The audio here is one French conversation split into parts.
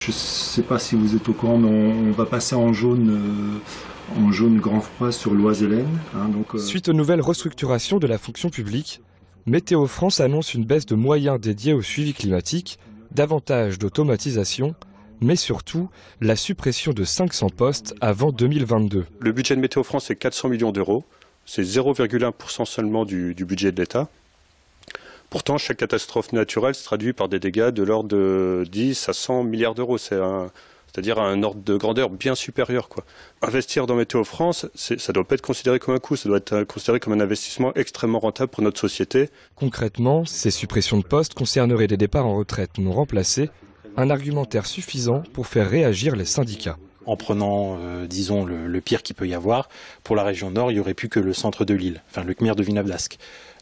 Je ne sais pas si vous êtes au courant, mais on va passer en jaune grand froid sur l'Oise-Hélène. Suite aux nouvelles restructurations de la fonction publique, Météo France annonce une baisse de moyens dédiés au suivi climatique, davantage d'automatisation, mais surtout la suppression de 500 postes avant 2022. Le budget de Météo France est 400 millions d'euros, c'est 0,1% seulement du budget de l'État. Pourtant, chaque catastrophe naturelle se traduit par des dégâts de l'ordre de 10 à 100 milliards d'euros. C'est-à-dire un ordre de grandeur bien supérieur, quoi. Investir dans Météo France, ça ne doit pas être considéré comme un coût, ça doit être considéré comme un investissement extrêmement rentable pour notre société. Concrètement, ces suppressions de postes concerneraient des départs en retraite non remplacés, un argumentaire suffisant pour faire réagir les syndicats. En prenant, disons, le pire qu'il peut y avoir, pour la région Nord, il n'y aurait plus que le centre de l'île, enfin le CMIR de Vinablasque.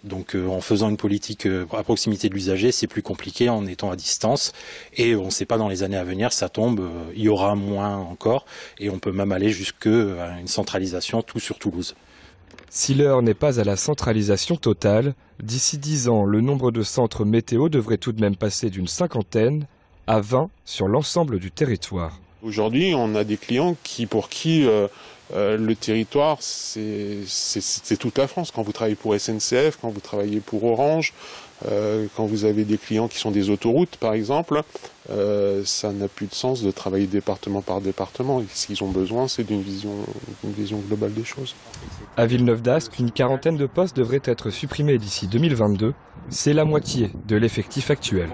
Donc en faisant une politique à proximité de l'usager, c'est plus compliqué en étant à distance. Et on ne sait pas dans les années à venir, ça tombe, il y aura moins encore. Et on peut même aller jusqu'à une centralisation tout sur Toulouse. Si l'heure n'est pas à la centralisation totale, d'ici 10 ans, le nombre de centres météo devrait tout de même passer d'une 50aine à 20 sur l'ensemble du territoire. Aujourd'hui, on a des clients pour qui le territoire, c'est toute la France. Quand vous travaillez pour SNCF, quand vous travaillez pour Orange, quand vous avez des clients qui sont des autoroutes, par exemple, ça n'a plus de sens de travailler département par département. Et ce qu'ils ont besoin, c'est d'une vision globale des choses. À Villeneuve-d'Ascq, une quarantaine de postes devraient être supprimés d'ici 2022. C'est la moitié de l'effectif actuel.